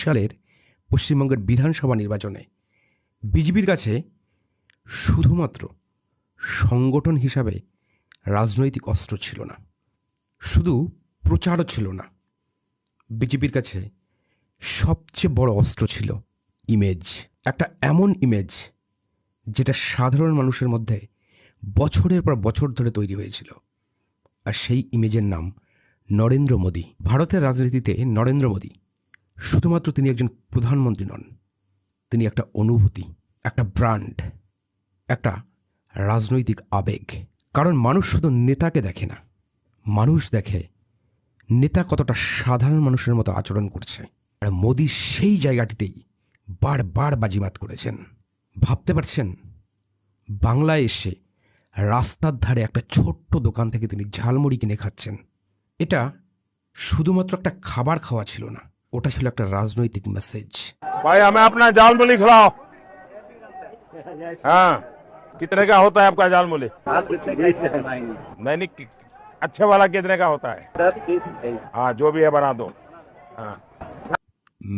সালের পশ্চিমবঙ্গের বিধানসভা নির্বাচনে বিজেপির কাছে শুধুমাত্র সংগঠন হিসাবে রাজনৈতিক অস্ত্র ছিল না, শুধু প্রচারও ছিল না। বিজেপির কাছে সবচেয়ে বড় অস্ত্র ছিল ইমেজ। একটা এমন ইমেজ যেটা সাধারণ মানুষের মধ্যে বছরের পর বছর ধরে তৈরি হয়েছিল। আর সেই ইমেজের নাম নরেন্দ্র মোদী। ভারতের রাজনীতিতে নরেন্দ্র মোদী শুধুমাত্র তিনি একজন প্রধানমন্ত্রী নন, তিনি একটা অনুভূতি, একটা ব্র্যান্ড, একটা রাজনৈতিক আবেগ। কারণ মানুষ শুধু নেতাকে দেখে না, মানুষ দেখে নেতা কতটা সাধারণ মানুষের মতো আচরণ করছে। আর মোদী সেই জায়গাটিতেই বারবার বাজিমাত করেছেন। ভাবতে পারছেন, বাংলায় এসে রাস্তার ধারে একটা ছোট্ট দোকান থেকে তিনি ঝালমুড়ি কিনে খাচ্ছেন। এটা শুধুমাত্র একটা খাবার খাওয়া ছিল না, ওটা ছিল একটা রাজনৈতিক মেসেজ। भाई हमें अपना जाल मूली खिलाओ। हाँ, कितने का होता है आपका जाल मूली? नहीं नहीं, अच्छे वाला कितने का होता है? 10-20। हाँ, जो भी है बना दो। हाँ,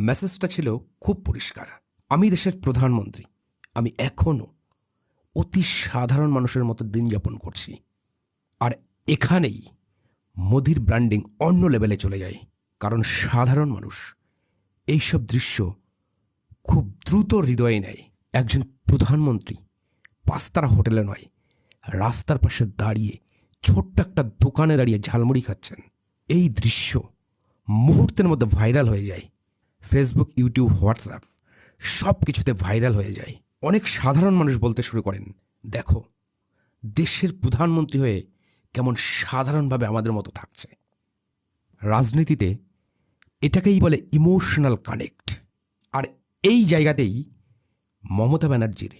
মেসেজটা ছিল খুব পরিষ্কার। আমি দেশের প্রধানমন্ত্রী, আমি এখনও অতি সাধারণ মানুষের মতো দিন যাপন করছি। আর এখানেই মোদির ব্র্যান্ডিং অন্য লেভেলে চলে যায়। কারণ সাধারণ মানুষ এইসব দৃশ্য খুব দ্রুত হৃদয়ে নেয়। একজন প্রধানমন্ত্রী পাঁচতারা হোটেলে নয়, রাস্তার পাশে দাঁড়িয়ে ছোট্ট একটা দোকানে দাঁড়িয়ে ঝালমুড়ি খাচ্ছেন। এই দৃশ্য মুহূর্তের মধ্যে ভাইরাল হয়ে যায়। ফেসবুক, ইউটিউব, হোয়াটসঅ্যাপ সব কিছুতে ভাইরাল হয়ে যায়। অনেক সাধারণ মানুষ বলতে শুরু করেন, দেখো দেশের প্রধানমন্ত্রী হয়ে কেমন সাধারণভাবে আমাদের মতো থাকছে। রাজনীতিতে এটাকেই বলে ইমোশনাল কানেক্ট। আর এই জায়গাতেই মমতা ব্যানার্জির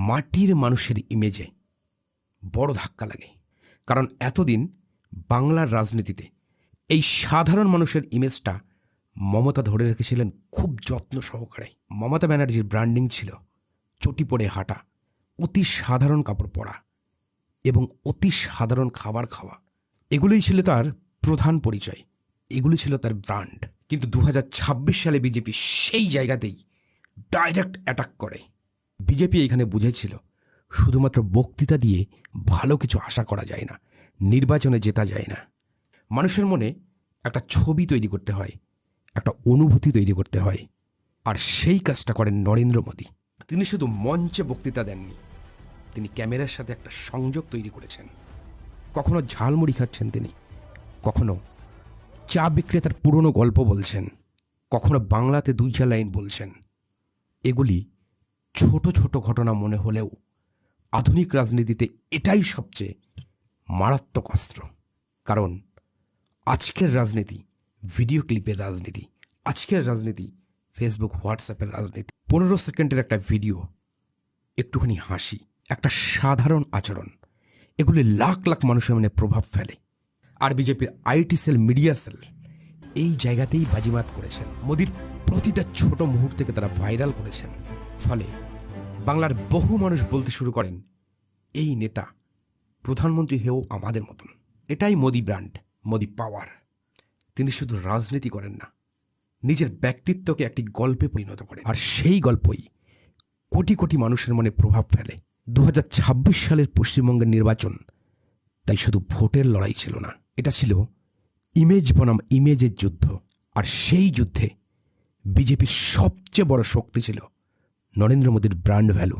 মাটির মানুষের ইমেজে বড় ধাক্কা লাগে। কারণ এতদিন বাংলার রাজনীতিতে এই সাধারণ মানুষের ইমেজটা মমতা ধরে রেখেছিলেন খুব যত্ন সহকারে। মমতা ব্যানার্জির ব্র্যান্ডিং ছিল চটি পরে হাঁটা, অতি সাধারণ কাপড় পরা এবং অতি সাধারণ খাবার খাওয়া। এগুলোই ছিল তার প্রধান পরিচয়, এগুলো ছিল তার ব্র্যান্ড। কিন্তু 2026 সালে বিজেপি সেই জায়গাতেই ডাইরেক্ট অ্যাটাক করে। বিজেপি এখানে বুঝেছিল শুধুমাত্র বক্তৃতা দিয়ে ভালো কিছু আশা করা যায় না, নির্বাচনে জেতা যায় না। মানুষের মনে একটা ছবি তৈরি করতে হয়, একটা অনুভূতি তৈরি করতে হয়। আর সেই কাজটা করেন নরেন্দ্র মোদী। তিনি শুধু মঞ্চে বক্তৃতা দেননি, তিনি ক্যামেরার সাথে একটা সংযোগ তৈরি করেছেন। কখনো ঝালমুড়ি খাচ্ছেন তিনি, কখনো চা বিক্রেতার পুরনো গল্প বলছেন, কখনো বাংলাতে 2-4 লাইন বলছেন। এগুলি ছোট ছোট ঘটনা মনে হলেও আধুনিক রাজনীতিতে এটাই সবচেয়ে মারাত্মক অস্ত্র। কারণ আজকের রাজনীতি ভিডিও ক্লিপের রাজনীতি, আজকের রাজনীতি ফেসবুক, হোয়াটসঅ্যাপের রাজনীতি। 15 সেকেন্ডের একটা ভিডিও, একটুখানি হাসি, একটা সাধারণ আচরণ, এগুলি লাখ লাখ মানুষের মনে প্রভাব ফেলে। আর বিজেপির আইটি সেল, মিডিয়া সেল এই জায়গাতেই বাজিমাত করেছেন। মোদির প্রতিটা ছোট মুহূর্তকে তারা ভাইরাল করেছেন। ফলে বাংলার বহু মানুষ বলতে শুরু করেন, এই নেতা প্রধানমন্ত্রী হয়েও আমাদের মতন। এটাই মোদি ব্র্যান্ড, মোদি পাওয়ার। তিনি শুধু রাজনীতি করেন না, নিজের ব্যক্তিত্বকে একটি গল্পে পরিণত করেন। আর সেই গল্পই কোটি কোটি মানুষের মনে প্রভাব ফেলে। 2026 সালের পশ্চিমবঙ্গের নির্বাচন তাই শুধু ভোটের লড়াই ছিল না, এটা ছিল ইমেজ বনাম ইমেজের যুদ্ধ। আর সেই যুদ্ধে বিজেপির সবচেয়ে বড় শক্তি ছিল নরেন্দ্র মোদীর ব্র্যান্ড ভ্যালু।